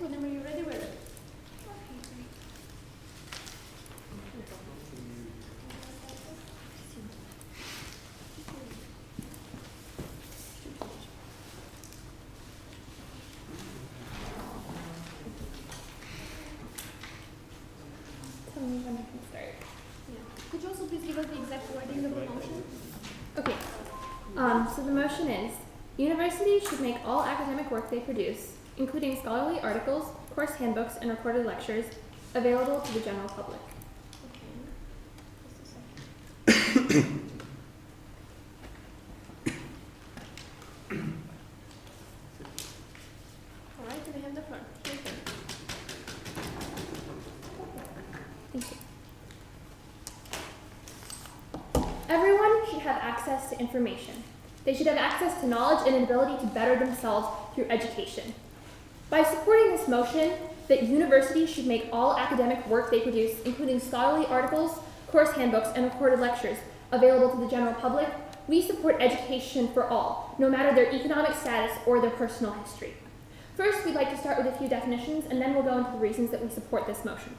whenever you're ready, we're ready. Tell me when I can start. Yeah. Could you also please give us the exact wording of the motion? Okay. So the motion is, universities should make all academic work they produce, including scholarly articles, course handbooks, and recorded lectures, available to the general public. Okay. Just a second. All right, and I have the floor. Here you go. Thank you. Everyone should have access to information. They should have access to knowledge and an ability to better themselves through education. By supporting this motion, that universities should make all academic work they produce, including scholarly articles, course handbooks, and recorded lectures, available to the general public, we support education for all, no matter their economic status or their personal history. First, we'd like to start with a few definitions, and then we'll go into the reasons that we support this motion.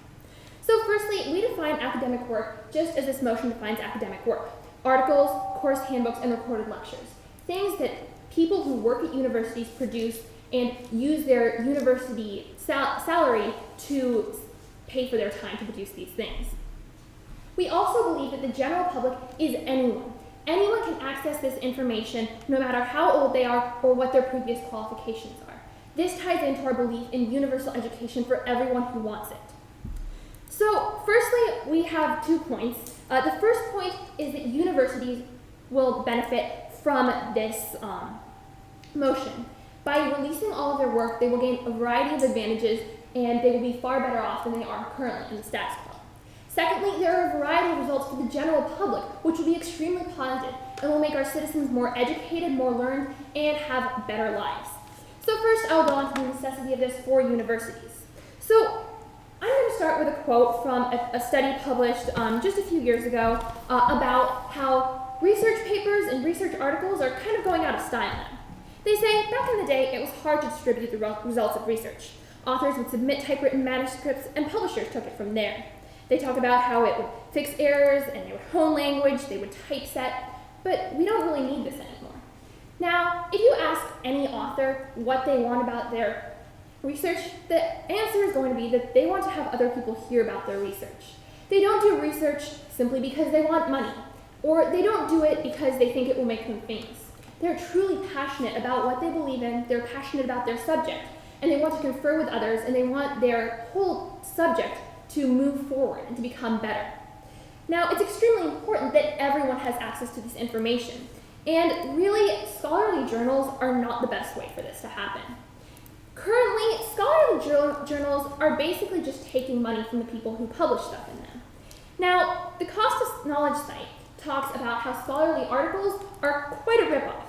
So firstly, we define academic work just as this motion defines academic work: articles, course handbooks, and recorded lectures. Things that people who work at universities produce and use their university salary to pay for their time to produce these things. We also believe that the general public is anyone. Anyone can access this information no matter how old they are or what their previous qualifications are. This ties into our belief in universal education for everyone who wants it. So firstly, we have 2 points. The first point is that universities will benefit from this motion. By releasing all of their work, they will gain a variety of advantages, and they will be far better off than they are currently in the status quo. Secondly, there are a variety of results for the general public, which will be extremely positive and will make our citizens more educated, more learned, and have better lives. So first, I'll go on to the necessity of this for universities. So I'm going to start with a quote from a study published just a few years ago about how research papers and research articles are kind of going out of style now. They say, back in the day, it was hard to distribute the results of research. Authors would submit typewritten manuscripts, and publishers took it from there. They talk about how it would fix errors, and they would hone language, they would typeset, but we don't really need this anymore. Now, if you ask any author what they want about their research, the answer is going to be that they want to have other people hear about their research. They don't do research simply because they want money, or they don't do it because they think it will make them famous. They're truly passionate about what they believe in, they're passionate about their subject, and they want to confer with others, and they want their whole subject to move forward and to become better. Now, it's extremely important that everyone has access to this information, and really, scholarly journals are not the best way for this to happen. Currently, scholarly journals are basically just taking money from the people who publish stuff in them. Now, the Cost of Knowledge site talks about how scholarly articles are quite a ripoff.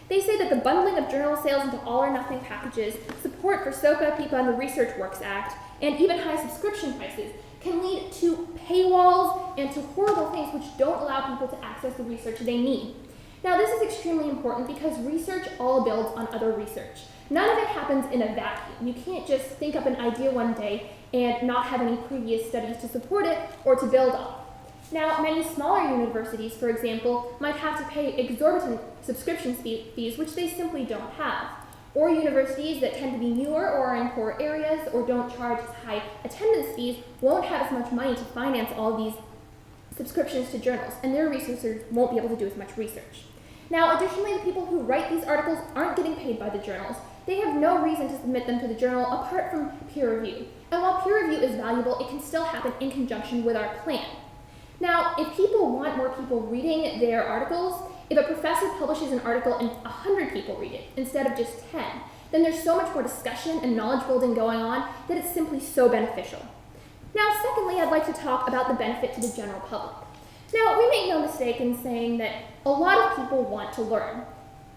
They say that the bundling of journal sales into all-or-nothing packages, support for SOCA, PIPA, and the Research Works Act, and even high subscription prices can lead to paywalls and to horrible things which don't allow people to access the research they need. Now, this is extremely important because research all builds on other research. None of it happens in a vacuum. You can't just think up an idea one day and not have any previous studies to support it or to build on. Now, many smaller universities, for example, might have to pay exorbitant subscription fees, which they simply don't have. Or universities that tend to be newer or are in poor areas or don't charge as high attendance fees won't have as much money to finance all these subscriptions to journals, and their researchers won't be able to do as much research. Now, additionally, the people who write these articles aren't getting paid by the journals. They have no reason to submit them to the journal apart from peer review. And while peer review is valuable, it can still happen in conjunction with our plan. Now, if people want more people reading their articles, if a professor publishes an article and 100 people read it instead of just 10, then there's so much more discussion and knowledge building going on that it's simply so beneficial. Now, secondly, I'd like to talk about the benefit to the general public. Now, we make no mistake in saying that a lot of people want to learn.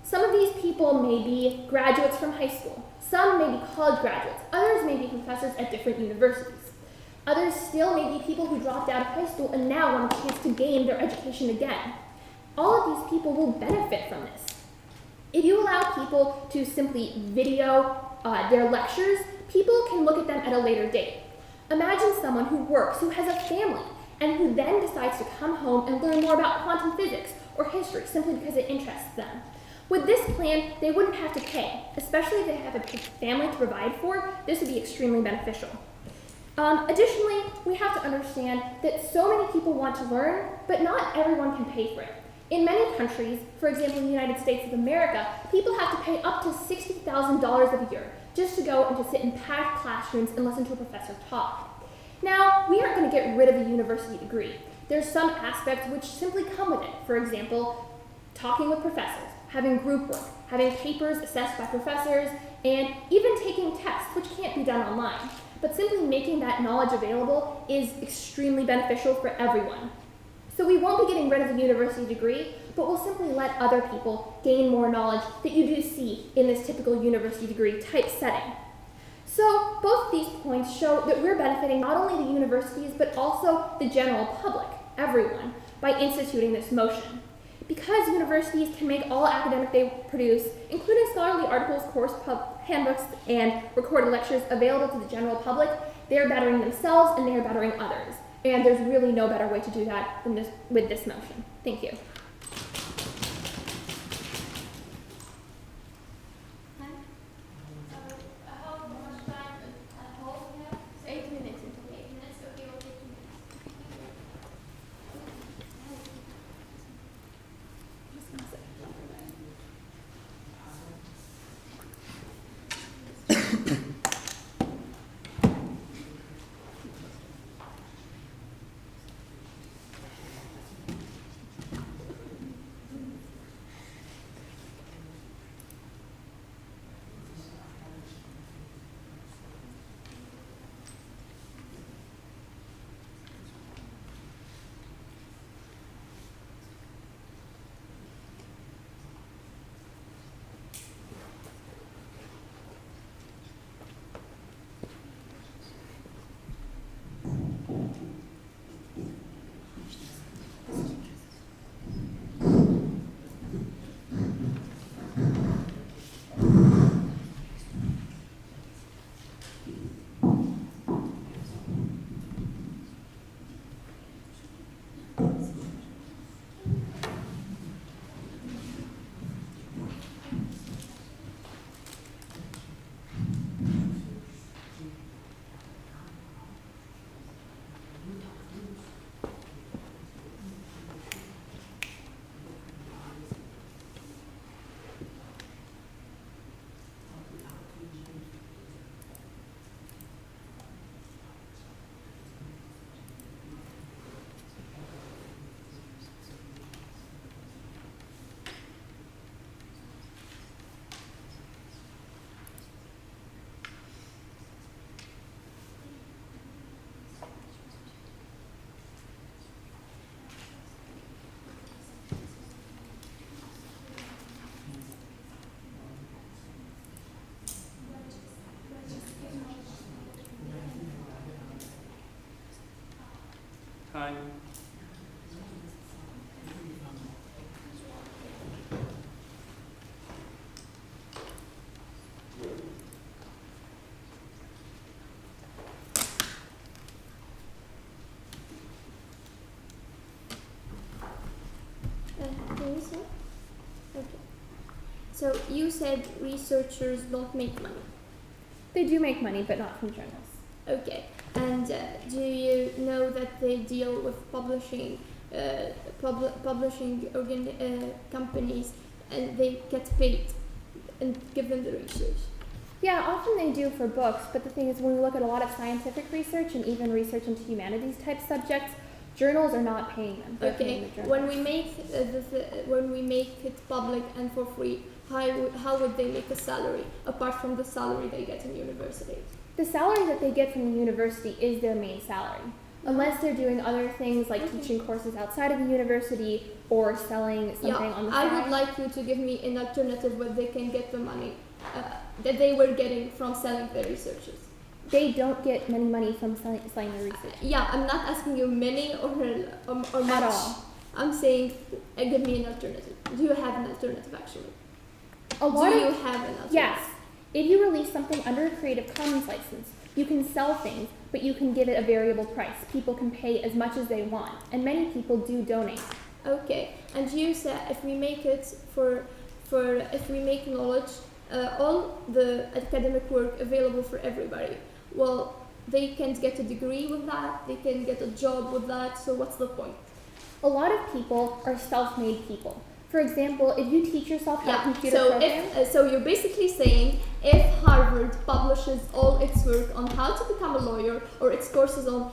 Some of these people may be graduates from high school. Some may be college graduates. Others may be professors at different universities. Others still may be people who dropped out of high school and now want a chance to gain their education again. All of these people will benefit from this. If you allow people to simply video their lectures, people can look at them at a later date. Imagine someone who works, who has a family, and who then decides to come home and learn more about quantum physics or history simply because it interests them. With this plan, they wouldn't have to pay, especially if they have a family to provide for. This would be extremely beneficial. Additionally, we have to understand that so many people want to learn, but not everyone can pay for it. In many countries, for example in the United States of America, people have to pay up to $60,000 a year just to go and to sit in packed classrooms and listen to a professor talk. Now, we aren't going to get rid of the university degree. There's some aspects which simply come with it. For example, talking with professors, having group work, having papers assessed by professors, and even taking tests, which can't be done online. But simply making that knowledge available is extremely beneficial for everyone. So we won't be getting rid of the university degree, but we'll simply let other people gain more knowledge that you do see in this typical university degree type setting. So both of these points show that we're benefiting not only the universities, but also the general public, everyone, by instituting this motion. Because universities can make all academic they produce, including scholarly articles, handbooks, and recorded lectures available to the general public, they are bettering themselves and they are bettering others. And there's really no better way to do that than with this motion. Thank you. How much time at home we have? 8 minutes. 8 minutes, okay, we'll take 2 minutes. Hi. Can you say? Okay. So you said researchers don't make money. They do make money, but not from journals. Okay. And do you know that they deal with publishing companies, and they get paid and give them the research? Yeah, often they do for books, but the thing is when we look at a lot of scientific research and even research into humanities type subjects, journals are not paying them. They're paying Okay. the journals. When we make it public and for free, how would they make a salary apart from the salary they get in university? The salary that they get from the university is their main salary, unless they're doing other things like teaching courses outside of the university or selling something on the side. I would like you to give me an alternative where they can get the money that they were getting from selling their researches. They don't get many money from selling their research. Yeah, I'm not asking you many or much. At all. I'm saying give me an alternative. Do you have an alternative actually? a lot Do of... you have an alternative? Yes. If you release something under a Creative Commons license, you can sell things, but you can give it a variable price. People can pay as much as they want, and many people do donate. Okay, and you said if we make it if we make knowledge, all the academic work available for everybody, well, they can't get a degree with that, they can get a job with that, so what's the point? A lot of people are self-made people. For example, if you teach yourself how to computer so program... so you're basically saying if Harvard publishes all its work on how to become a lawyer or its courses on,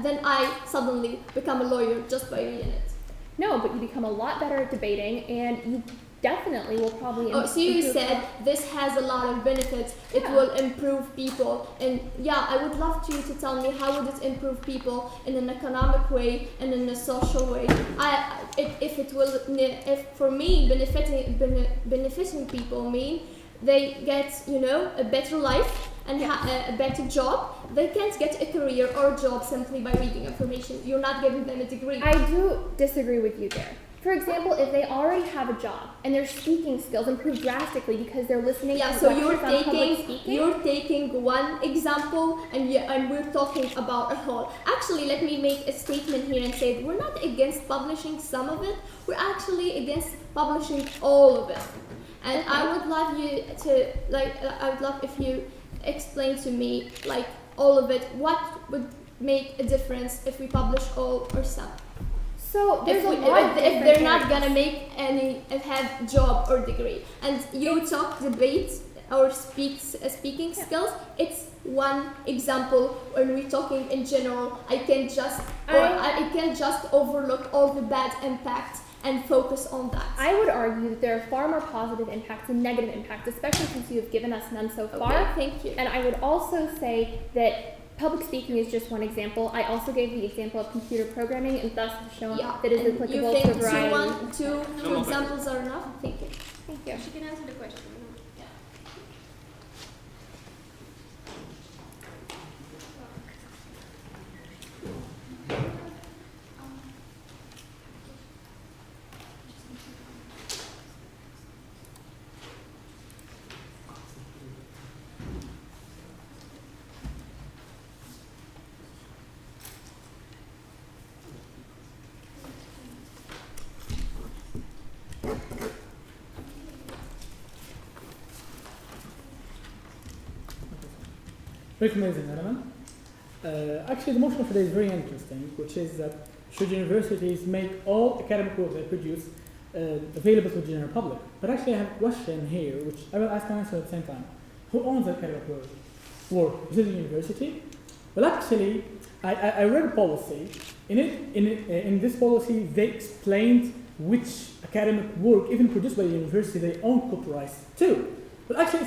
then I suddenly become a lawyer just by reading it. No, but you become a lot better at debating, and you definitely will probably... So you said this has a lot of benefits. It will improve people, and I would love you to tell me how would it improve people in an economic way and in a social way. If for me benefiting people mean they get a better life and a better job. They can't get a career or a job simply by reading information. You're not giving them a degree. I do disagree with you there. For example, if they already have a job and their speaking skills improve drastically because they're listening to so lectures on public speaking. you're taking one example and we're talking about a whole. Actually, let me make a statement here and say we're not against publishing some of it. We're actually against publishing all of it. And I would love you to I would love if you explain to me all of it. What would make a difference if we publish all or some? So there's if they're not gonna make have job or degree, and you talk debate or speaking skills, it's one example. When we're talking in general, I can't just overlook all the bad impacts and focus on that. I would argue that there are far more positive impacts than negative impacts, especially since you have given us none so far. Okay, thank you. And I would also say that public speaking is just one example. I also gave the example of computer programming and thus have shown that it is applicable to a variety. Two examples are enough? Thank you. Thank you. She can answer the question. Very amazing, Araman. Actually, the motion of today is very interesting, which is that should universities make all academic work they produce available to the general public? But actually, I have a question here, which I will ask and answer at the same time. Who owns the academic work? Is it the university? Well, actually, I read a policy. In this policy, they explained which academic work, even produced by the university, they own copyrights too. But actually,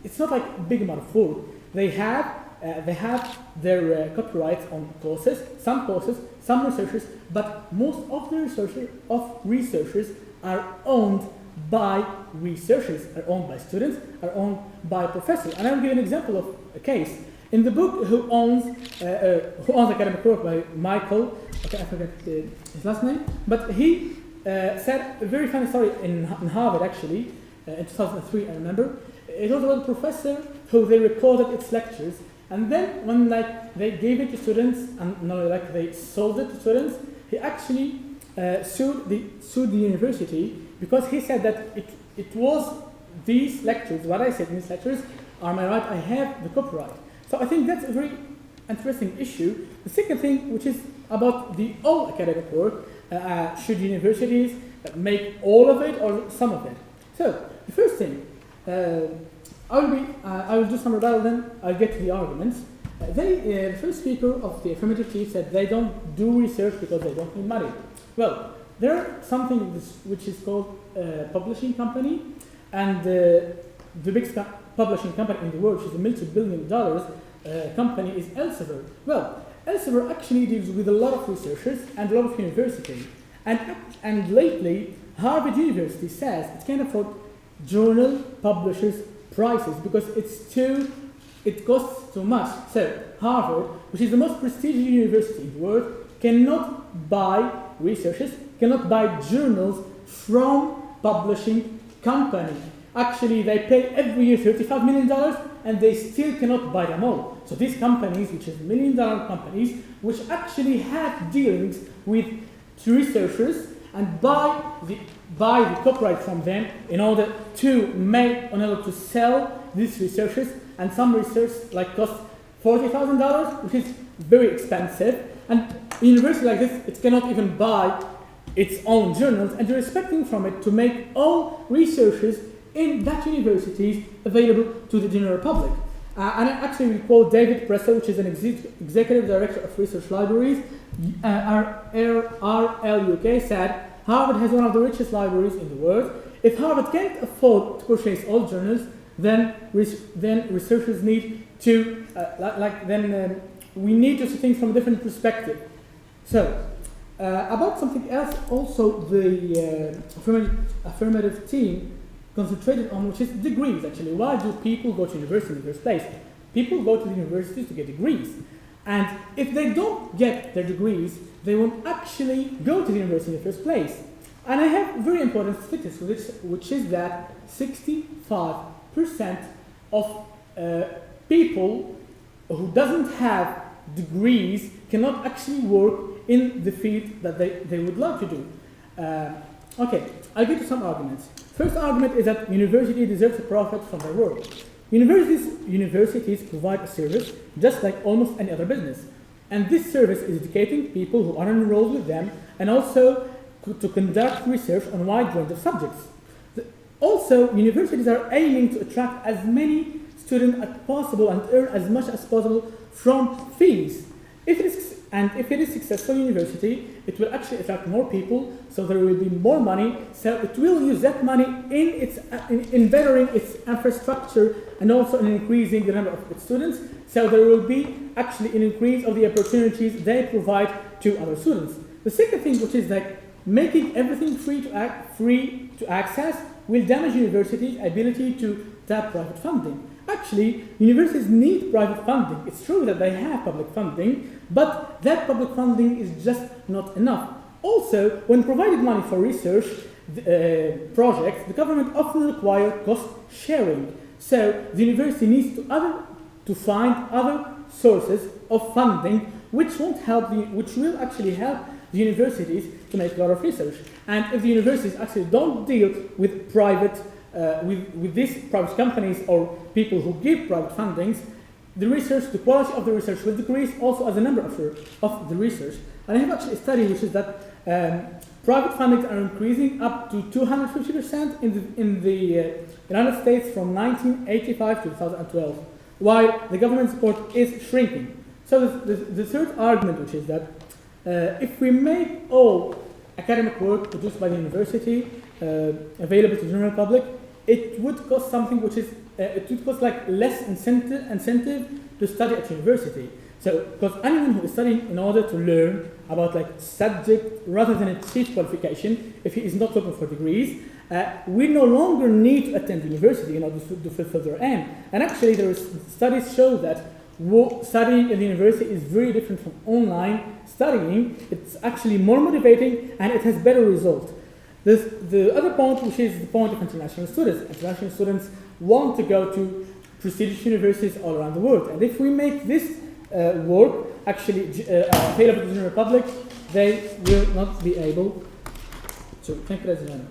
it's not like a big amount of work. They have their copyrights on courses, some researchers, but most of the researchers are owned by researchers, are owned by students, are owned by professors. And I'll give an example of a case. In the book Who Owns Academic Work by Michael, okay, I forget his last name, but he said a very funny story in Harvard actually, in 2003 I remember. It was about a professor who they recorded its lectures, and then when they gave it to students, and they sold it to students, he actually sued the university because he said that it was these lectures, what I said in these lectures are my right, I have the copyright. So I think that's a very interesting issue. The second thing, which is about the all academic work, should universities make all of it or some of it? So the first thing, I will do some rebuttal, then I'll get to the arguments. The first speaker of the affirmative team said they don't do research because they don't need money. Well, there's something which is called a publishing company, and the biggest publishing company in the world, which is a multi-billion-dollar company, is Elsevier. Well, Elsevier actually deals with a lot of researchers and a lot of universities. And lately, Harvard University says it can't afford journal publishers' prices because it costs too much. So Harvard, which is the most prestigious university in the world, cannot buy researchers, cannot buy journals from publishing companies. actually they pay every year $35 million and they still cannot buy them all. So these companies, which is million-dollar companies, which actually have dealings with researchers and buy the copyright from them in order to sell these researchers, and some research like costs $40,000, which is very expensive. And a university like this, it cannot even buy its own journals, and they're expecting from it to make all researchers in that university available to the general public. And I actually will quote David Presser, which is an executive director of research libraries, RLUK, said, Harvard has one of the richest libraries in the world. If Harvard can't afford to purchase all journals, then researchers need to, we need to see things from a different perspective. So, about something else, also the affirmative team concentrated on, which is degrees, actually. Why do people go to university in the first place? People go to the universities to get degrees. And if they don't get their degrees, they won't actually go to the university in the first place. And I have very important statistics, which is that 65% of people who doesn't have degrees cannot actually work in the field that they would like to do. Okay, I'll get to some arguments. First argument is that university deserves to profit from their work. Universities provide a service just like almost any other business. And this service is educating people who are enrolled with them, and also to conduct research on a wide range of subjects. Also, universities are aiming to attract as many students as possible and earn as much as possible from fees. If it is successful university, it will actually attract more people, so there will be more money, so it will use that money in bettering its infrastructure and also in increasing the number of its students, so there will be actually an increase of the opportunities they provide to other students. The second thing, which is that making everything free to access will damage universities' ability to tap private funding. Actually, universities need private funding. It's true that they have public funding, but that public funding is just not enough. Also, when providing money for research projects, the government often requires cost sharing. So the university needs to find other sources of funding which will actually help the universities to make a lot of research. And if the universities actually don't deal with with these private companies or people who give private fundings, the quality of the research will decrease, also as the number of the research. And I have actually a study which is that private fundings are increasing up to 250% in the United States from 1985 to 2012, while the government support is shrinking. So the third argument, which is that if we make all academic work produced by the university available to the general public, it would cost something which is, it would cost like less incentive to study at university. So, because anyone who is studying in order to learn about like subject rather than a cheap qualification, if he is not looking for degrees, we no longer need to attend university in order to fulfill their aim. And actually, studies show that studying at the university is very different from online studying. It's actually more motivating and it has better results. The other point, which is the point of international students. International students want to go to prestigious universities all around the world. And if we make this work actually available to the general public, they will not be able to. Thank you, President.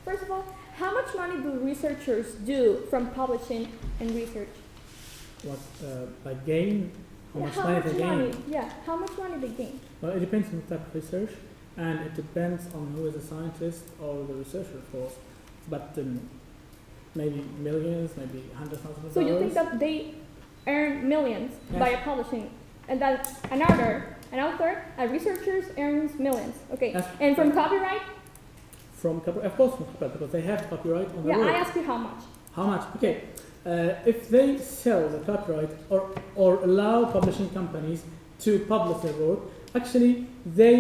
First of all, how much money do researchers do from publishing and research? What, like gain? how Yeah, much how money much they gain. money? Yeah, how much money they gain? Well, it depends on the type of research, and it depends on who is the scientist or the researcher, of course. But maybe millions, maybe hundreds of thousands of So dollars. you think that they earn millions Yes. by publishing, and that an author, a researcher earns millions. Okay, Yes. and from copyright? From copyright, of course, from copyright, because they have copyright on the Yeah, work. I ask you how much. How much? Okay. If they sell the copyright or allow publishing companies to publish their work, actually they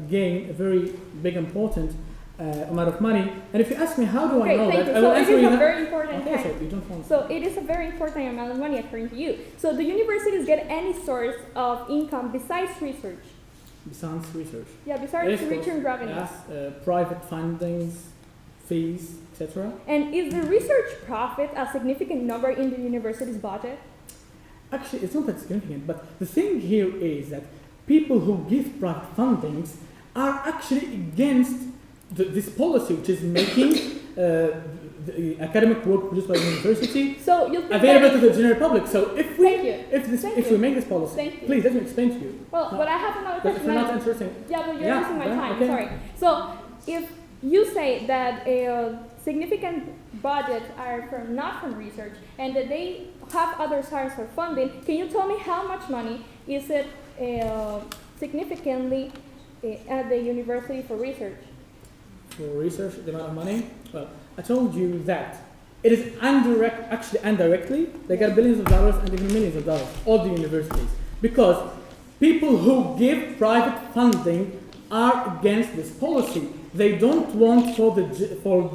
gain a very big important amount of money. And if you ask me how do I Okay, know thank that, you. I will So it answer is you a that. very important Okay, thing. so you don't want. So it is a very important amount of money according to you. So the universities get any source of income besides research? Besides research. Yeah, besides Yes, of return course. revenues. Yes, private fundings, fees, etc. And is the research profit a significant number in the university's budget? Actually, it's not that significant, but the thing here is that people who give private fundings are actually against this policy, which is making the academic work produced by the university So you think available that to the general public. So if we Thank you. Thank if you. we make this policy, Thank you. please let me explain to you. Well, No. but I have another But if question. you're not interested, Yeah, but you're Yeah, using my well, time. okay. Sorry. So if you say that a significant budget are not from research and that they have other sources of funding, can you tell me how much money is it significantly at the university for research? for research, the amount of money, well, I told you that it is indirectly, they get billions of dollars and even millions of dollars, all the universities. Because people who give private funding are against this policy. They don't want for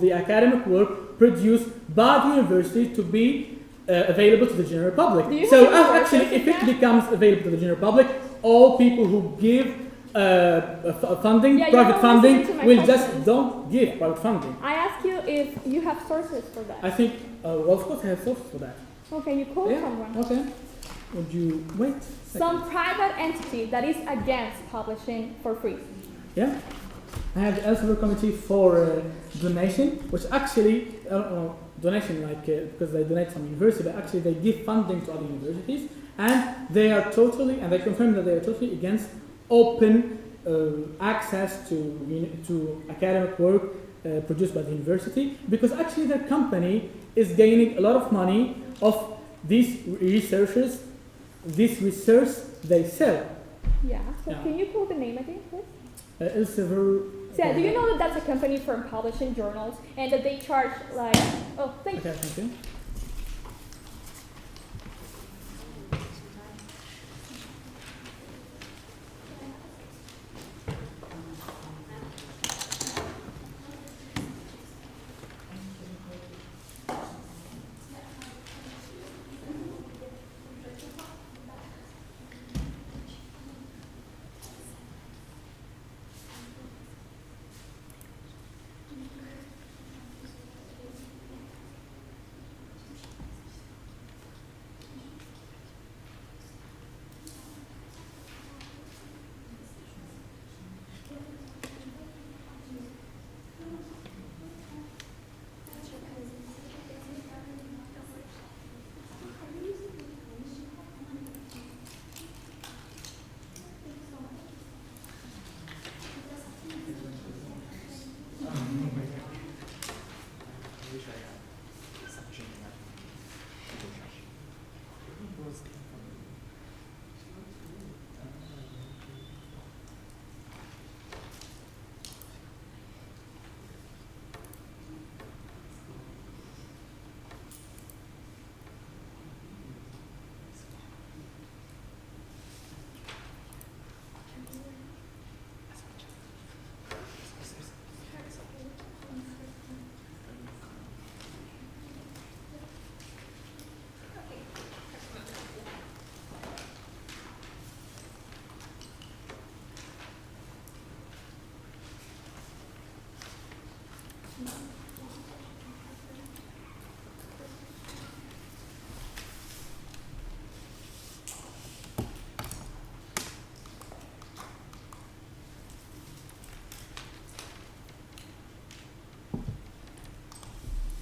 the academic work produced by the university to be available to the general public. Do you So have any actually, research if in it that? becomes available to the general public, all people who give funding, Yeah, you're private not funding, listening to my will questions. just don't give private funding. I ask you if you have sources for that. I think, well, of course, I have sources for that. Okay, you quote Yeah, someone. okay. Would you wait? Some private entity that is against publishing for free. Yeah. I have the Elsevier Committee for donation, which actually, donation because they donate some university, but actually they give funding to other universities, and they are totally, and they confirm that they are totally against open access to academic work produced by the university, because actually their company is gaining a lot of money of these researchers, this research they sell. Yeah. So Yeah. can you quote the name again, please? Elsevier. So yeah, do you know that that's a company for publishing journals and that they charge like, oh, thank you. Okay, thank you.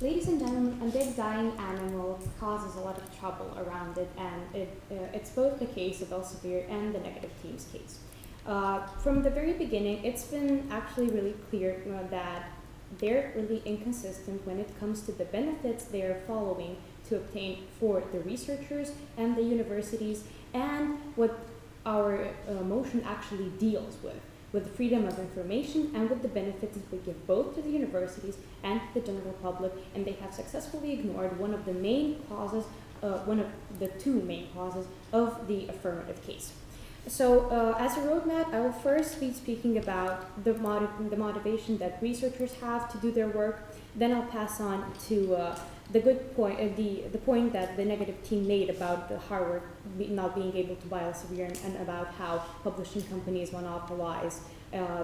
Ladies and gentlemen, a dead dying animal causes a lot of trouble around it, and it's both the case of Elsevier and the negative team's case. From the very beginning, it's been actually really clear that they're really inconsistent when it comes to the benefits they're following to obtain for the researchers and the universities, and what our motion actually deals with freedom of information and with the benefits that we give both to the universities and to the general public, and they have successfully ignored one of the main causes, one of the two main causes of the affirmative case. So as a roadmap, I will first be speaking about the motivation that researchers have to do their work. Then I'll pass on to the good point, the point that the negative team made about the Harvard not being able to buy Elsevier, and about how publishing companies monopolize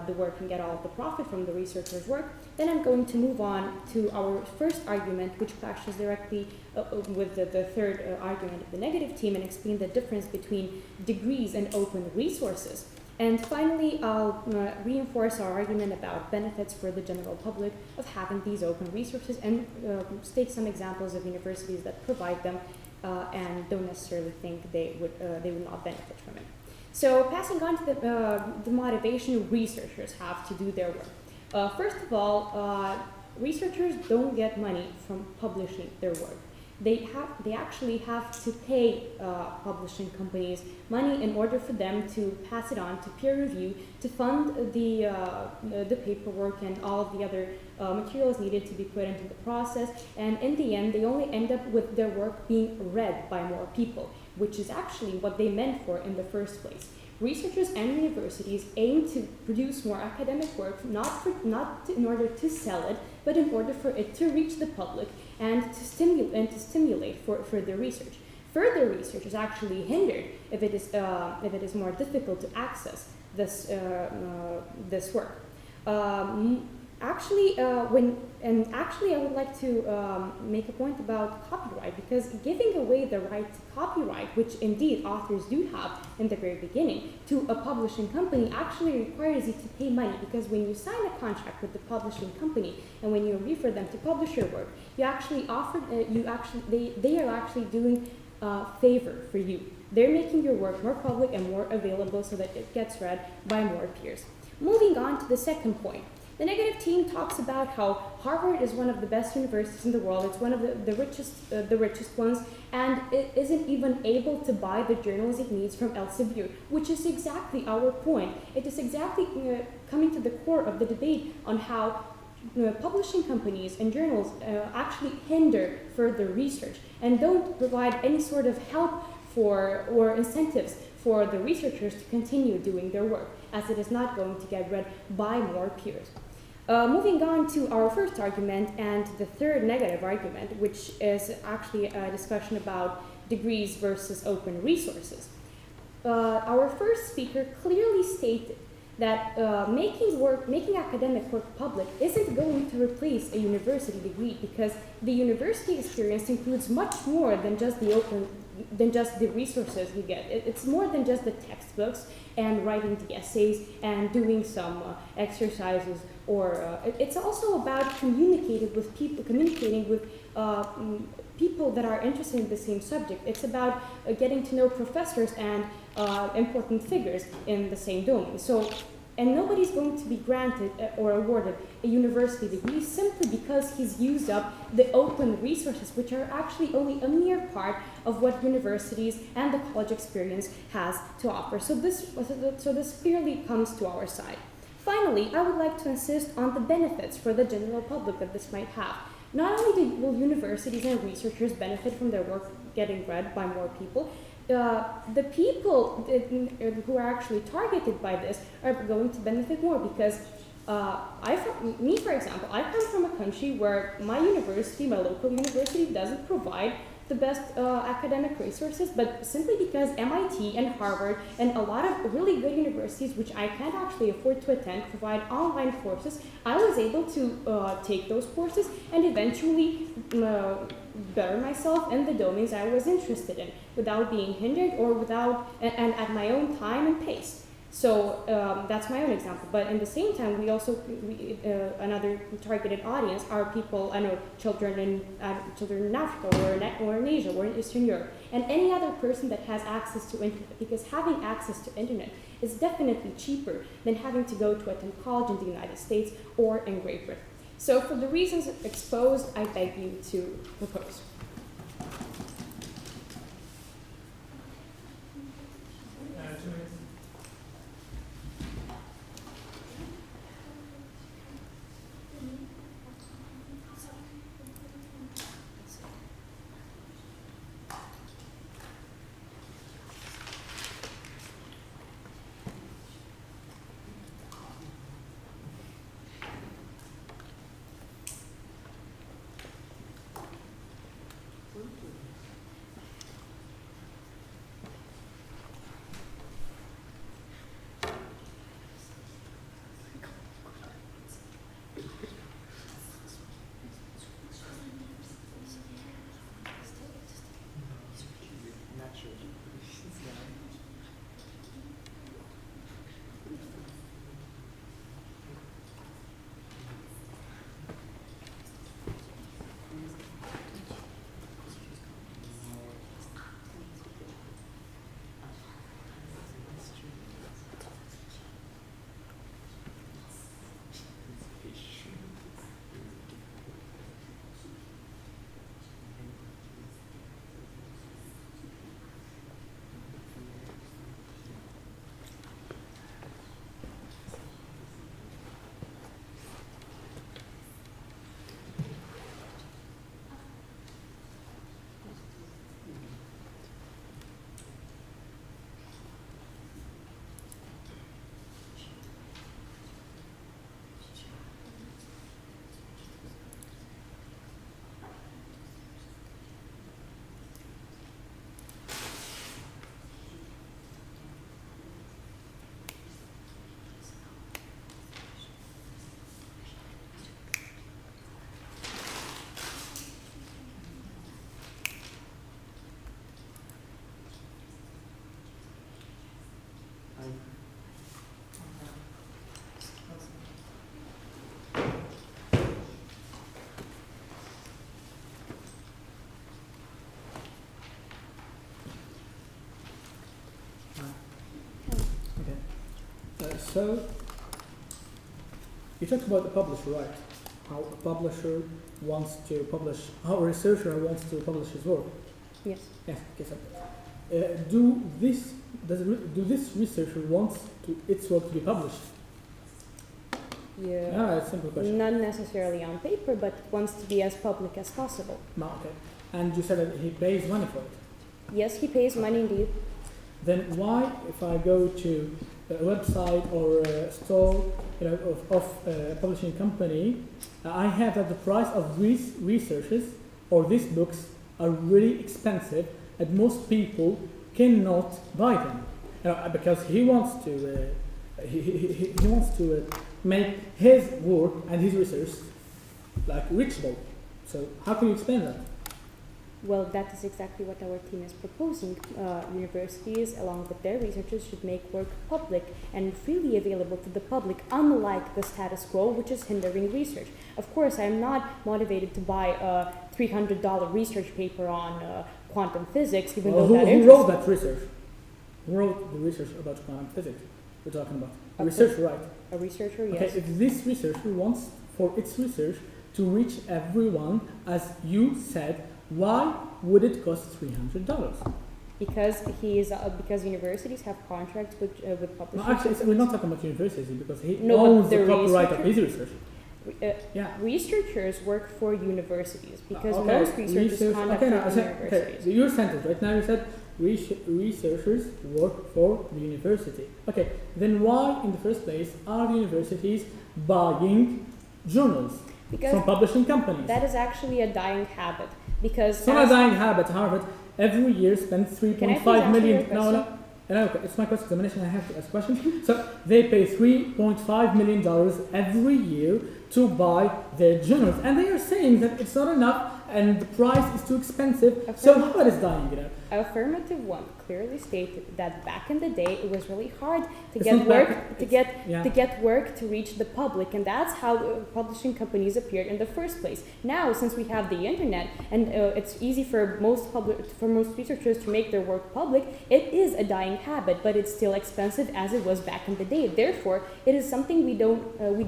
the work and get all of the profit from the researchers' work. Then I'm going to move on to our first argument, which clashes directly with the third argument of the negative team, and explain the difference between degrees and open resources. And finally, I'll reinforce our argument about benefits for the general public of having these open resources, and state some examples of universities that provide them and don't necessarily think they would not benefit from it. So passing on to the motivation researchers have to do their work. First of all, researchers don't get money from publishing their work. They actually have to pay publishing companies money in order for them to pass it on to peer review, to fund the paperwork and all of the other materials needed to be put into the process. And in the end, they only end up with their work being read by more people, which is actually what they meant for in the first place. Researchers and universities aim to produce more academic work, not in order to sell it, but in order for it to reach the public and to stimulate further research. Further research is actually hindered if it is more difficult to access this work. Actually, I would like to make a point about copyright, because giving away the right to copyright, which indeed authors do have in the very beginning, to a publishing company actually requires you to pay money, because when you sign a contract with the publishing company and when you agree for them to publish your work, you actually offer, they are actually doing a favor for you. They're making your work more public and more available so that it gets read by more peers. Moving on to the second point. The negative team talks about how Harvard is one of the best universities in the world. It's one of the richest ones, and it isn't even able to buy the journals it needs from Elsevier, which is exactly our point. It is exactly coming to the core of the debate on how publishing companies and journals actually hinder further research and don't provide any sort of help or incentives for the researchers to continue doing their work, as it is not going to get read by more peers. Moving on to our first argument and the third negative argument, which is actually a discussion about degrees versus open resources. Our first speaker clearly stated that making academic work public isn't going to replace a university degree, because the university experience includes much more than just the resources you get. It's more than just the textbooks and writing the essays and doing some exercises, or it's also about communicating with people that are interested in the same subject. It's about getting to know professors and important figures in the same domain. And nobody's going to be granted or awarded a university degree simply because he's used up the open resources, which are actually only a mere part of what universities and the college experience has to offer. So this clearly comes to our side. Finally, I would like to insist on the benefits for the general public that this might have. Not only will universities and researchers benefit from their work getting read by more people, the people who are actually targeted by this are going to benefit more, because for example, I come from a country where my local university doesn't provide the best academic resources, but simply because MIT and Harvard and a lot of really good universities, which I can't actually afford to attend, provide online courses, I was able to take those courses and eventually better myself in the domains I was interested in without being hindered or and at my own time and pace. So that's my own example. But in the same time, we also another targeted audience are people, I know, children in Africa or in Asia or in Eastern Europe, and any other person that has access to internet. Because having access to internet is definitely cheaper than having to go to attend college in the United States or in Great Britain. So for the reasons exposed, I beg you to propose. So, you talked about the publisher, right? How a publisher wants to publish, how a researcher wants to publish his work. Yes. Yes. Okay. So, do this researcher wants its work to be published? Yeah. Ah, it's a simple question. Not necessarily on paper, but wants to be as public as possible. Okay. And you said that he pays money for it. Yes, he pays money indeed. Then why, if I go to a website or a store, of a publishing company, I have that the price of these researches or these books are really expensive, and most people cannot buy them, because he wants to he wants to make his work and his research like reachable. So how can you explain that? Well, that is exactly what our team is proposing. Universities, along with their researchers, should make work public and freely available to the public, unlike the status quo, which is hindering research. Of course, I'm not motivated to buy a $300 research paper on quantum physics, even though that who wrote that research? Who wrote the research about quantum physics we're talking about? A researcher, right? A researcher, yes. Okay, if this researcher wants for its research to reach everyone, as you said, why would it cost $300? Because because universities have contracts with publishers. No, actually, we're not talking about universities because he owns the copyright of his research. Researchers work for universities because most research is conducted in universities. Okay, so your sentence right now you said researchers work for the university. Okay, then why in the first place are the universities buying journals from publishing companies? That is actually a dying habit. Because it's not a dying habit. Harvard every year spends 3.5 million. No, it's my question. Examination. I have to ask questions. So they pay $3.5 million every year to buy their journals, and they are saying that it's not enough and the price is too expensive. So how it is dying, you know? Affirmative 1 clearly stated that back in the day it was really hard to It's get not work back- to it's- yeah. get work to reach the public, and that's how publishing companies appeared in the first place. Now, since we have the internet and it's easy for most researchers to make their work public, it is a dying habit, but it's still expensive as it was back in the day. Therefore, it is something we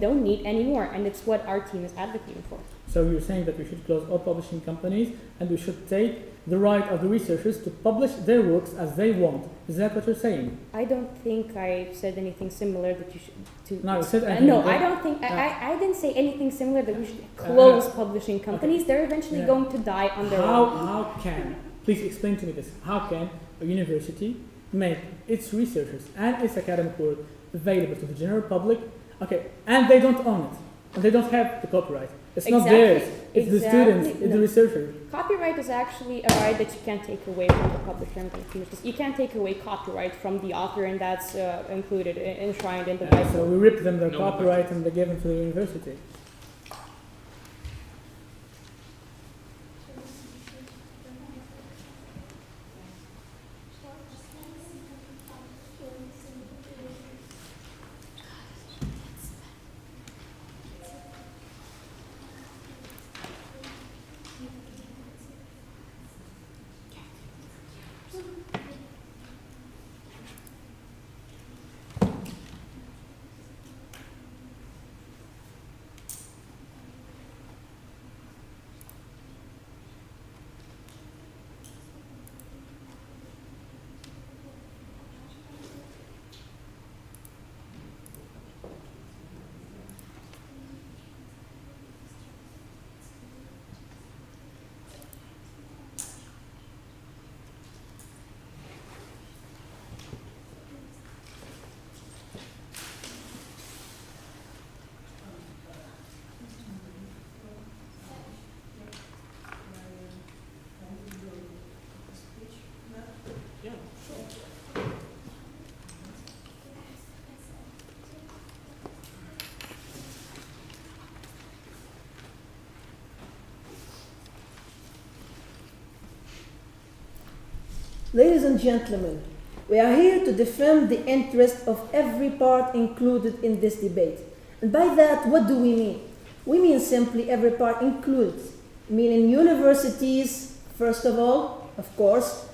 don't need anymore, and it's what our team is advocating for. So you're saying that we should close all publishing companies and we should take the right of the researchers to publish their works as they want. Is that what you're saying? I don't think I said anything similar that you should. No, you said anything. No, I don't think I didn't say anything similar that we should close publishing companies. They're eventually Yeah. going to die on their own. How can, please explain to me this, how can a university make its researchers and its academic work available to the general public, okay, and they don't own it, and they don't have the copyright? It's not Exactly. theirs, it's the students, Exactly. it's the No. researchers. Copyright is actually a right that you can't take away from the publisher. I'm going to finish this. You can't take away copyright from the author, and that's included, enshrined in the So Bible. we rip them their No, copyright and they give them to the university. Ladies and gentlemen, we are here to defend the interest of every part included in this debate. And by that, what do we mean? We mean simply every part included, meaning universities, first of all, of course,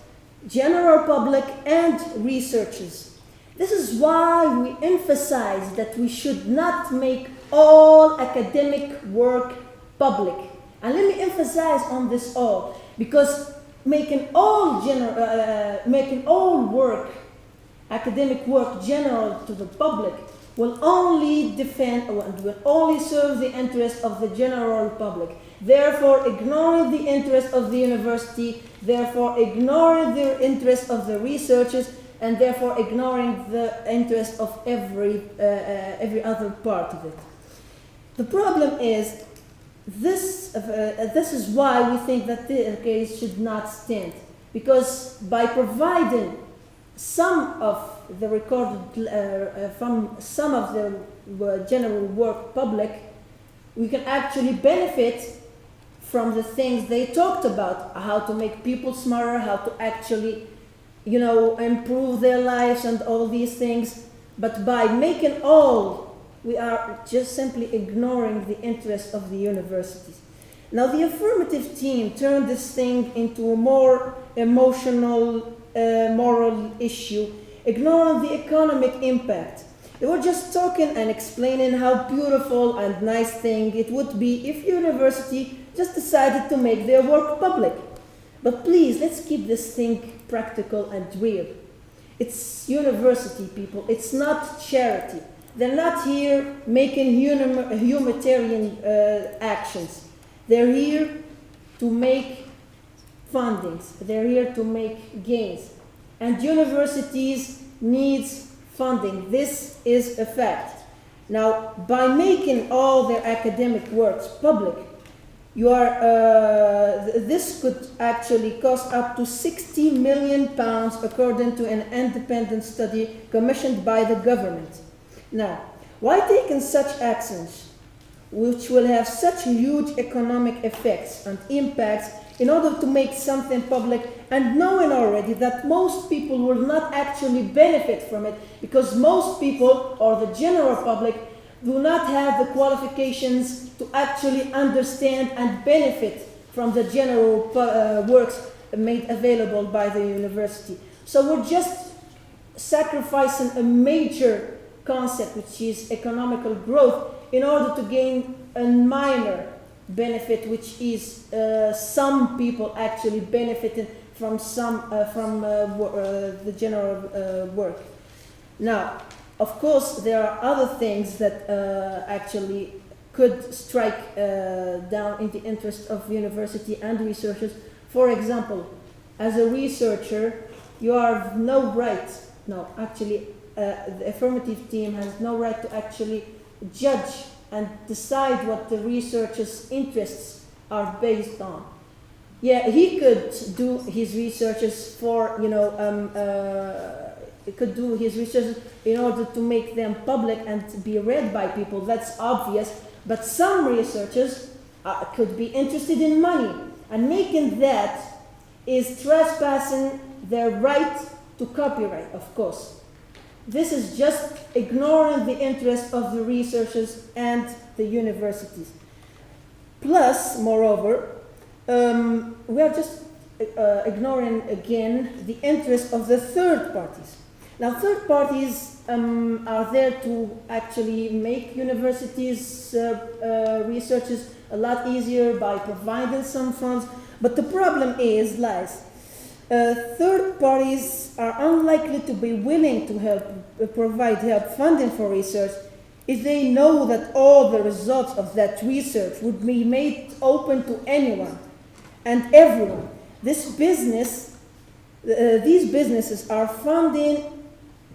general public and researchers. This is why we emphasize that we should not make all academic work public. And let me emphasize on this all, because making all work, academic work, general to the public will only defend or will only serve the interest of the general public. Therefore, ignoring the interest of the university, therefore ignoring the interest of the researchers, and therefore ignoring the interest of every other part of it. The problem is, this is why we think that the case should not stand, because by providing some of the recorded from some of the general work public, we can actually benefit from the things they talked about, how to make people smarter, how to actually, improve their lives and all these things. But by making all, we are just simply ignoring the interests of the universities. Now, the affirmative team turned this thing into a more emotional, moral issue, ignoring the economic impact. They were just talking and explaining how beautiful and nice thing it would be if university just decided to make their work public. But please, let's keep this thing practical and real. It's university, people. It's not charity. They're not here making humanitarian actions. They're here to make fundings. They're here to make gains. And universities needs funding. This is a fact. Now, by making all their academic works public, this could actually cost up to £60 million according to an independent study commissioned by the government. Now, why taking such actions? which will have such huge economic effects and impacts in order to make something public, and knowing already that most people will not actually benefit from it because most people, or the general public, do not have the qualifications to actually understand and benefit from the general works made available by the university. So we're just sacrificing a major concept, which is economical growth, in order to gain a minor benefit, which is some people actually benefiting from the general work. Now, of course, there are other things that actually could strike down in the interest of university and researchers. For example, as a researcher, you have no right, no, actually, the affirmative team has no right to actually judge and decide what the researcher's interests are based on. Yeah, he could do his researches for, he could do his researches in order to make them public and to be read by people. That's obvious. But some researchers could be interested in money, and making that is trespassing their right to copyright, of course. This is just ignoring the interest of the researchers and the universities. Plus, moreover, we are just ignoring again the interest of the third parties. Now, third parties are there to actually make universities' researches a lot easier by providing some funds. But the problem lies. Third parties are unlikely to be willing to provide help funding for research if they know that all the results of that research would be made open to anyone and everyone. These businesses are funding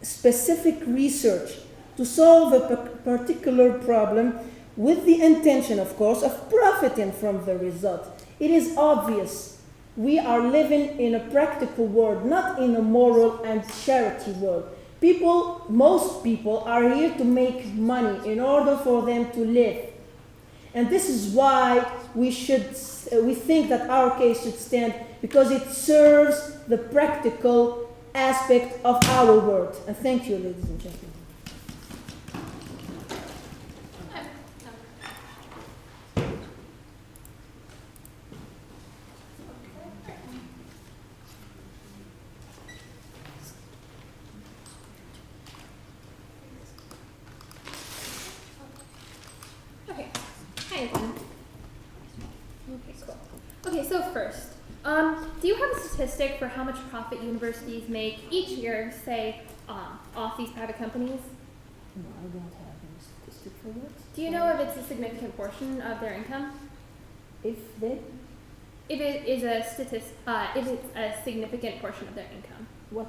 specific research to solve a particular problem with the intention, of course, of profiting from the result. It is obvious we are living in a practical world, not in a moral and charity world. Most people are here to make money in order for them to live. And this is why we think that our case should stand, because it serves the practical aspect of our world. And thank you, ladies and gentlemen. Okay, hi everyone. Okay, cool. Okay, so first, do you have a statistic for how much profit universities make each year, say, off these private companies? No, I don't have any statistic for that. Do you know if it's a significant portion of their income? If it is a if it's a significant portion of their income. what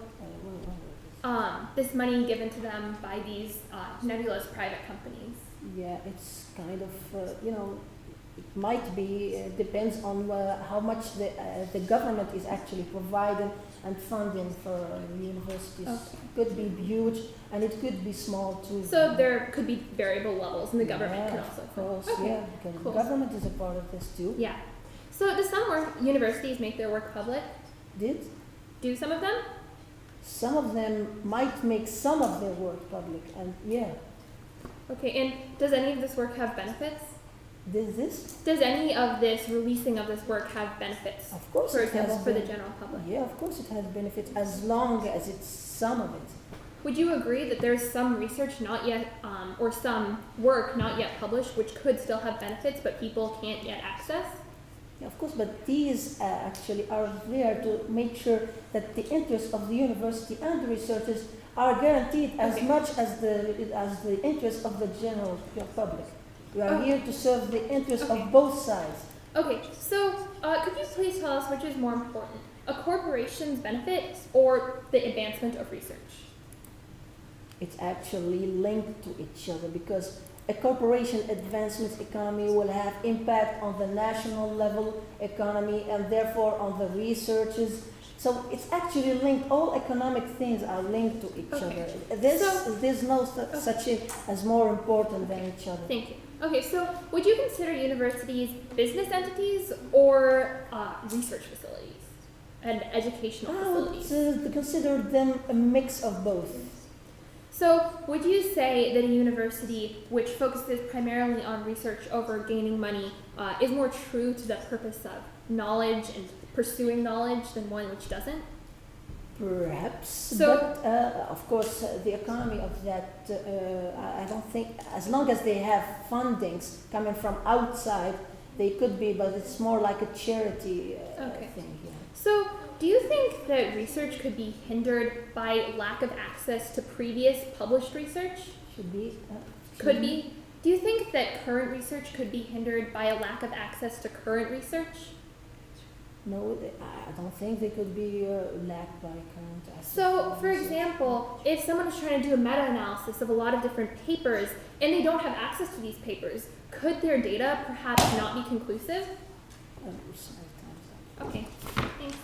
This money given to them by these nebulous private companies. Yeah, it's kind of, it might be, depends on how much the government is actually providing and funding for universities. Okay. It could be huge and it could be small too. So there could be variable levels, and the government could also. Of course, Okay, yeah, because cool. the government is a part of this too. Yeah. So do some universities make their work public? Do some of them? some of them might make some of their work public, and yeah, Okay, and does any of this work have benefits? this Does any of this releasing of this work have benefits? of course For it example, has for the ben- general public. Yeah, of course it has benefits as long as it's some of it. Would you agree that there's some research not yet, or some work not yet published, which could still have benefits, but people can't yet access? Yeah, of course, but these actually are there to make sure that the interests of the university and the researchers are guaranteed as Okay. much as the interests of the general public. We are Oh. here to serve the interests Okay. of both sides. Okay, so could you please tell us which is more important, a corporation's benefits or the advancement of research? It's actually linked to each other because a corporation advancement economy will have impact on the national level economy and therefore on the researchers. So it's actually linked. All economic things are linked to each Okay. other. So- There's no such thing as more important than each other. Thank you. Okay, so would you consider universities business entities or research facilities and educational I would facilities? consider them a mix of both. So would you say that a university which focuses primarily on research over gaining money is more true to the purpose of knowledge and pursuing knowledge than one which doesn't? Perhaps, So- but of course, the economy of that, I don't think, as long as they have fundings coming from outside, they could be, but it's more like a charity Okay. thing. Yeah. So, do you think that research could be hindered by lack of access to previous published research? Should be. Could be. Do you think that current research could be hindered by a lack of access to current research? No, I don't think they could be lacked by current access. So, for example, if someone is trying to do a meta-analysis of a lot of different papers and they don't have access to these papers, could their data perhaps not be conclusive? Sorry, time's up. Okay, thanks.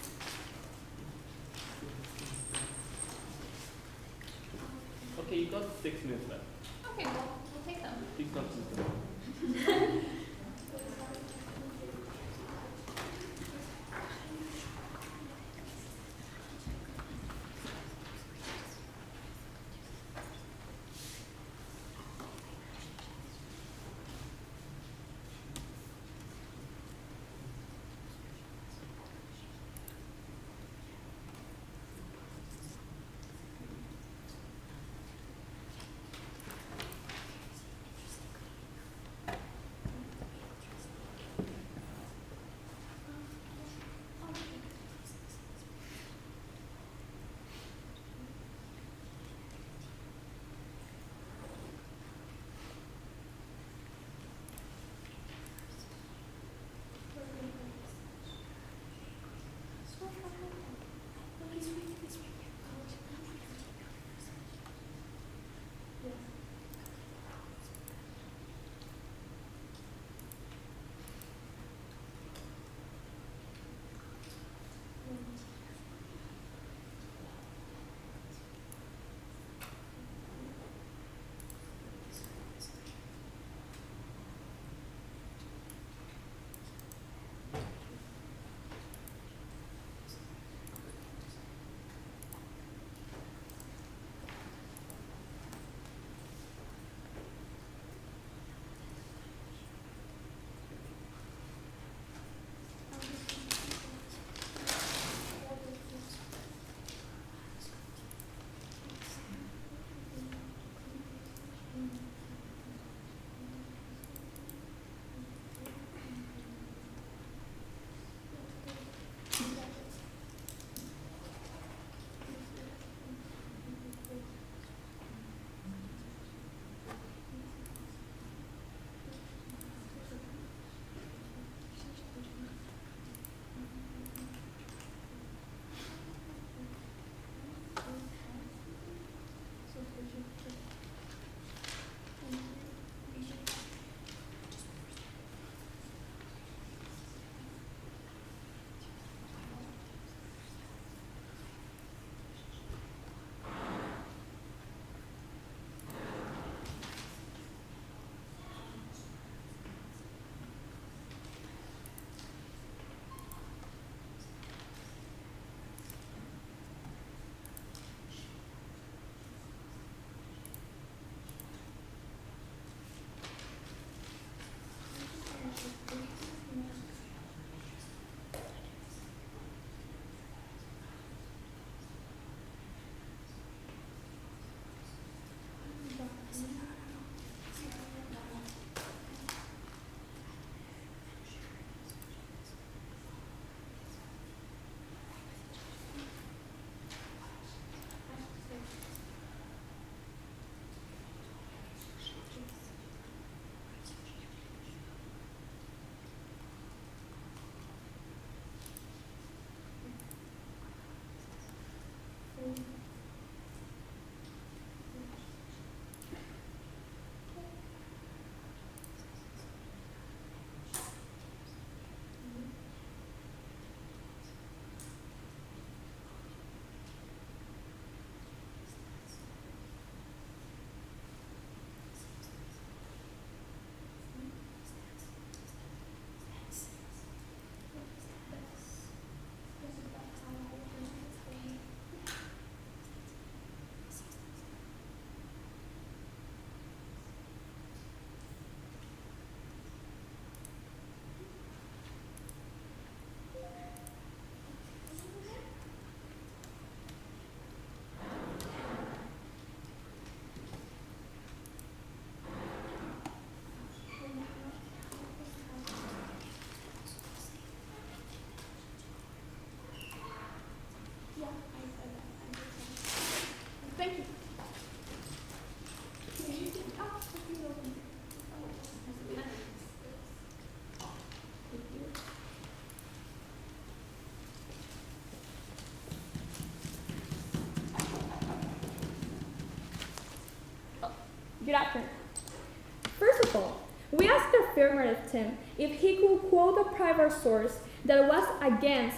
Okay, you got 6 minutes left. Okay, we'll take them. Please continue. Good afternoon. First of all, we asked the affirmative Tim if he could quote a private source that was against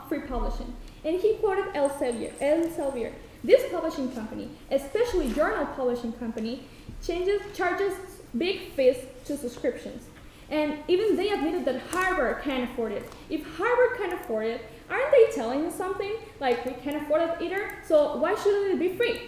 free publishing, and he quoted Elsevier. This publishing company, especially journal publishing company, charges big fees to subscriptions, and even they admitted that Harvard can't afford it. If Harvard can't afford it, aren't they telling us something like we can't afford it either? So why shouldn't it be free?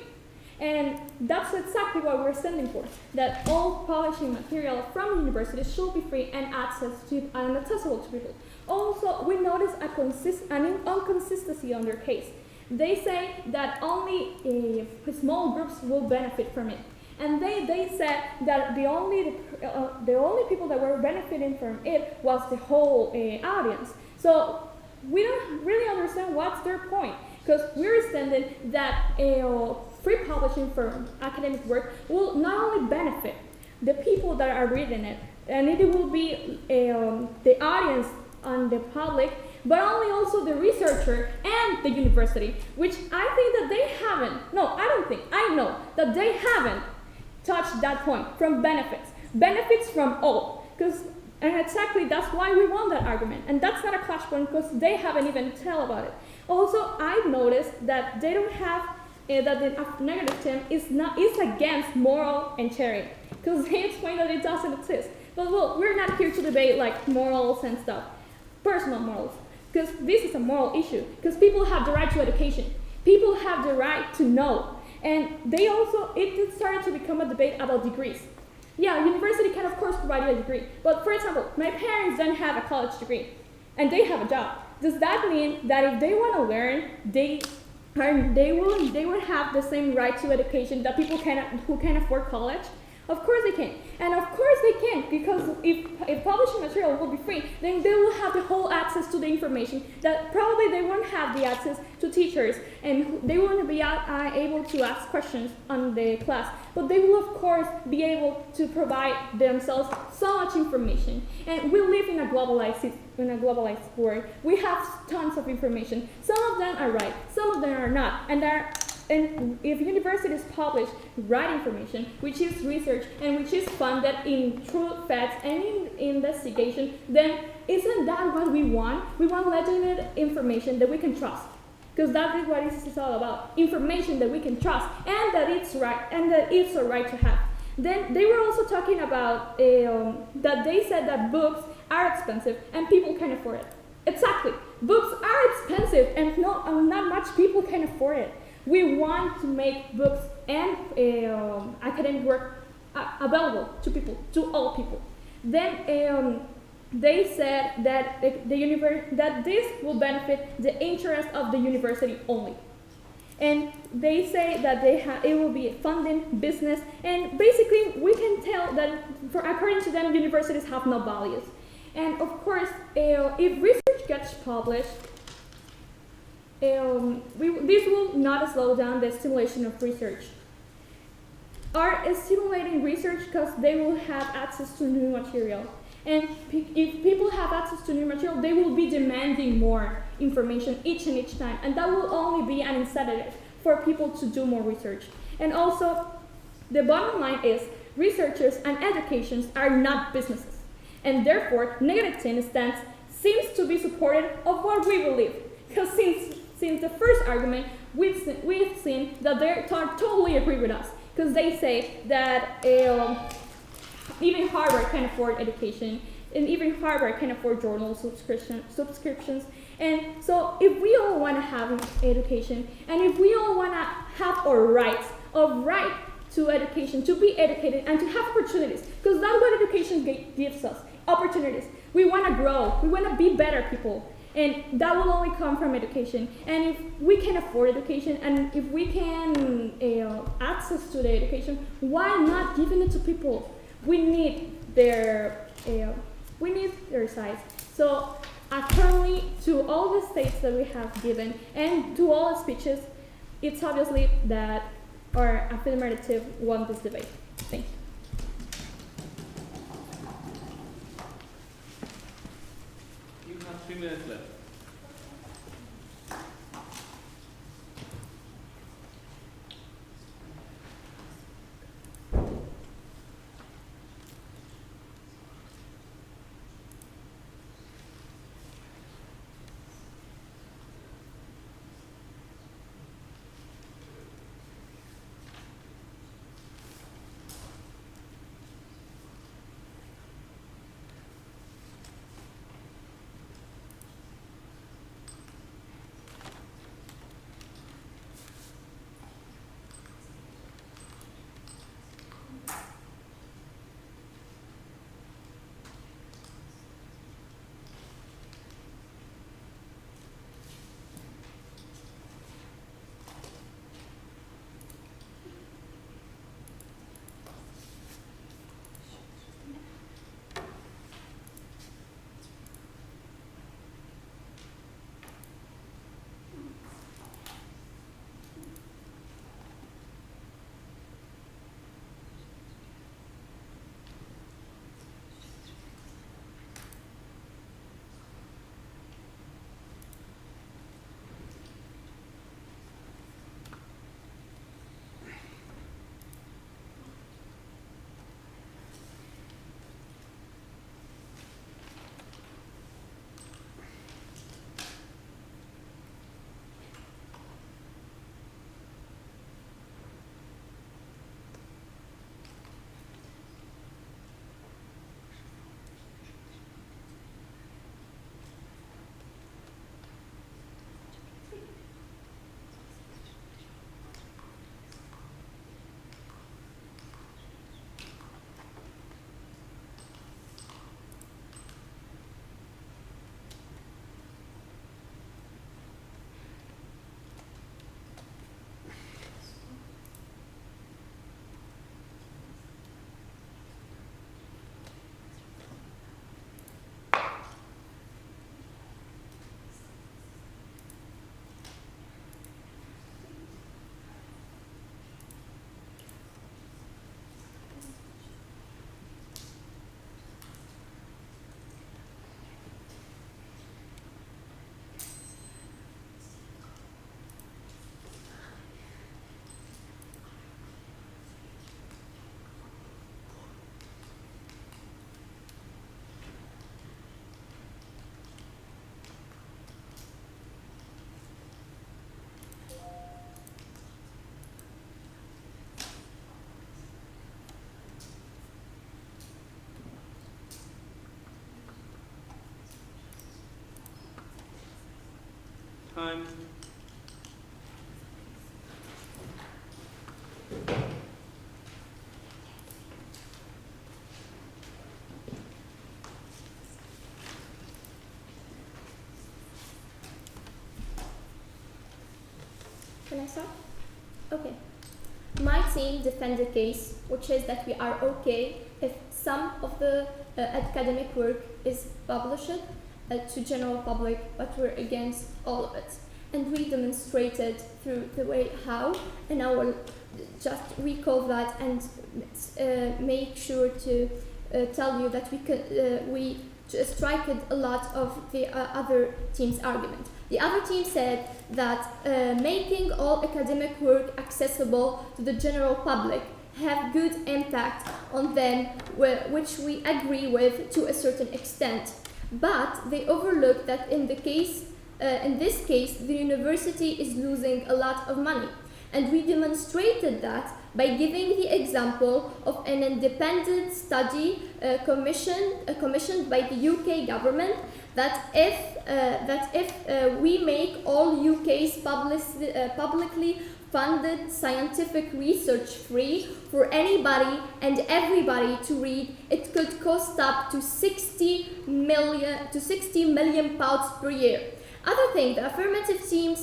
And that's exactly what we're standing for, that all publishing material from universities should be free and accessible to people. Also, we notice an inconsistency on their case. They say that only small groups will benefit from it. And they said that the only people that were benefiting from it was the whole audience. So we don't really understand what's their point, because we're standing that free publishing for academic work will not only benefit the people that are reading it, and it will be the audience and the public, but only also the researcher and the university, which I think that they haven't, I know that they haven't touched that point from benefits from all, and exactly that's why we won that argument, and that's not a clash point because they haven't even tell about it. Also, I've noticed that they don't have that the negative term is against moral and charity, because they explain that it doesn't exist. But well, we're not here to debate like morals and stuff, personal morals, because this is a moral issue, because people have the right to education, people have the right to know, and they also, it started to become a debate about degrees. Yeah, university can of course provide you a degree, but for example, my parents don't have a college degree, and they have a job. Does that mean that if they want to learn, they will have the same right to education that people who can afford college? Of course they can. And of course they can, because if publishing material will be free, then they will have the whole access to the information that probably they won't have the access to teachers, and they won't be able to ask questions on the class. But they will of course be able to provide themselves so much information. And we live in a globalized world. We have tons of information. Some of them are right, some of them are not. And if universities publish right information, which is research and which is funded in true facts and in investigation, then isn't that what we want? We want legitimate information that we can trust. Because that is what this is all about. Information that we can trust and that it's right and that it's a right to have. Then they were also talking about that they said that books are expensive and people can afford it. Exactly. Books are expensive and not much people can afford it. We want to make books and academic work available to people, to all people. Then they said that that this will benefit the interest of the university only. And they say that it will be funding business, and basically we can tell that according to them, universities have no values. And of course, if research gets published, this will not slow down the stimulation of research. Are stimulating research because they will have access to new material. And if people have access to new material, they will be demanding more information each and each time. And that will only be an incentive for people to do more research. And also, the bottom line is researchers and educations are not businesses. And therefore, negative 10 stance seems to be supportive of what we believe. Because since the first argument, we've seen that they totally agree with us. Because they say that even Harvard can afford education, and even Harvard can afford journal subscriptions. And so if we all want to have education, and if we all want to have our rights, to education, to be educated, and to have opportunities, because that's what education gives us, opportunities. We want to grow, we want to be better people, and that will only come from education. And if we can afford education, and if we can access to the education, why not giving it to people? We need their sides. So currently, to all the states that we have given, and to all the speeches, it's obviously that our affirmative won this debate. Thank you. You have 3 minutes left. time. Can I start? Okay. My team defends a case which is that we are okay if some of the academic work is published to general public, but we're against all of it. And we demonstrated through the way how, and I will just recall that and make sure to tell you that we strike a lot of the other team's argument. The other team said that making all academic work accessible to the general public have good impact on them, which we agree with to a certain extent. But they overlooked that in this case, the university is losing a lot of money. And we demonstrated that by giving the example of an independent study commissioned by the UK government that if we make all UK's publicly funded scientific research free for anybody and everybody to read, it could cost up to 60 million pounds per year. Other thing, the affirmative team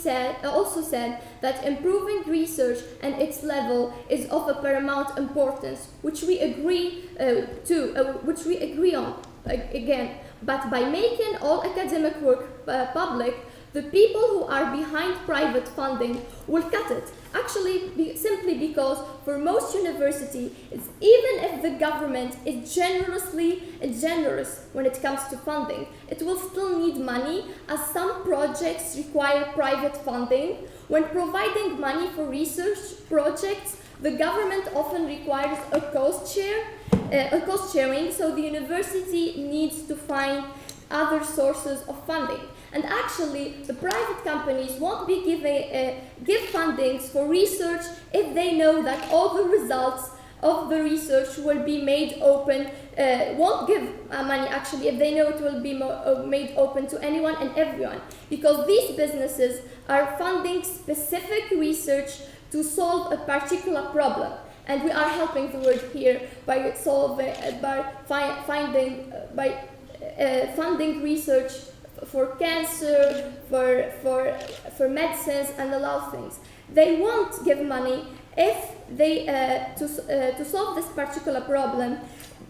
also said that improving research and its level is of a paramount importance, which we agree on again. But by making all academic work public, the people who are behind private funding will cut it. Actually, simply because for most universities, even if the government is generous when it comes to funding, it will still need money, as some projects require private funding. When providing money for research projects, the government often requires a cost sharing, so the university needs to find other sources of funding. And actually, the private companies won't be give fundings for research if they know that all the results of the research will be made open. Won't give money actually if they know it will be made open to anyone and everyone, because these businesses are funding specific research to solve a particular problem. And we are helping the world here by funding research for cancer, for medicines, and a lot of things. They won't give money if they to solve this particular problem.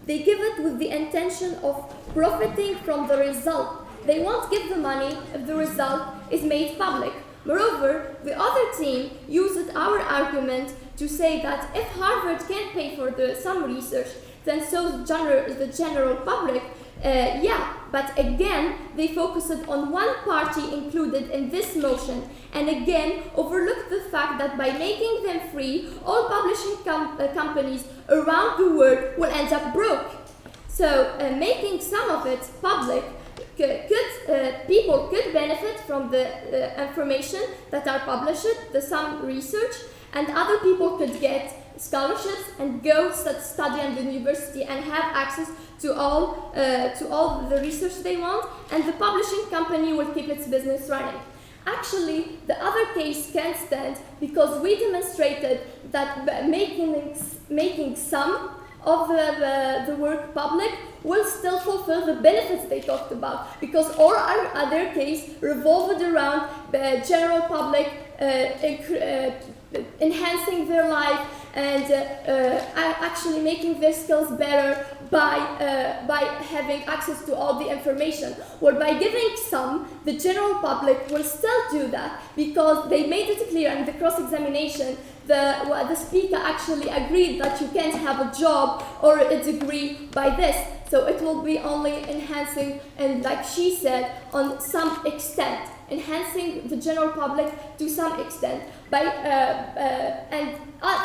They give it with the intention of profiting from the result. They won't give the money if the result is made public. Moreover, the other team used our argument to say that if Harvard can't pay for some research, then so the general public. But again, they focused on one party included in this motion, and again overlooked the fact that by making them free, all publishing companies around the world will end up broke. So making some of it public, people could benefit from the information that are published, some research, and other people could get scholarships and go study at the university and have access to all the research they want, and the publishing company will keep its business running. Actually, the other case can't stand because we demonstrated that making some of the work public will still fulfill the benefits they talked about, because all our other case revolved around the general public enhancing their life and actually making their skills better by having access to all the information. Well, by giving some, the general public will still do that, because they made it clear in the cross-examination. The speaker actually agreed that you can't have a job or a degree by this, so it will be only enhancing, and like she said, on some extent, enhancing the general public to some extent.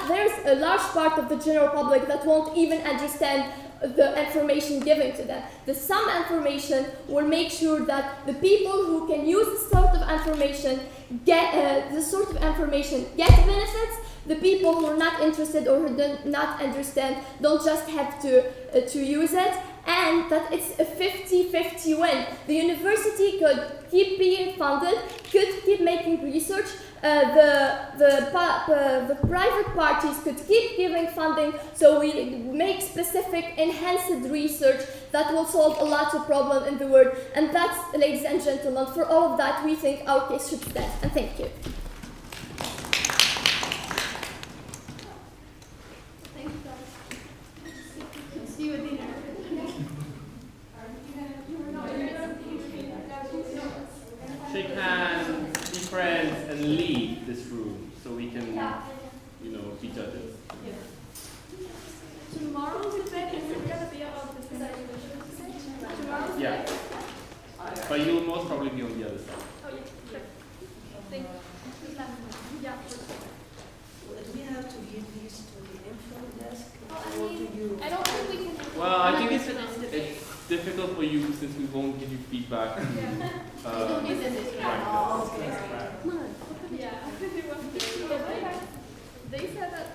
There's a large part of the general public that won't even understand the information given to them. The some information will make sure that the people who can use this sort of information get benefits. the people who are not interested or who do not understand don't just have to use it, and that it's a 50-50 win. The university could keep being funded, could keep making research, the private parties could keep giving funding, so we make specific enhanced research that will solve a lot of problems in the world. And that's, ladies and gentlemen, for all of that, we think our case should stand. And thank you. Thank you, guys. See you at dinner. Shake hands, be friends, and leave this room so we can, be judges. Tomorrow's event is going to be about the Tomorrow's Yeah. But you'll most probably be on the other side. Oh, yeah, sure. Thank you. Yeah. Do we have to give these to the info desk? I don't think we can. Well, I think it's difficult for you since we won't give you feedback. Right. Oh, okay. Yeah. They said that.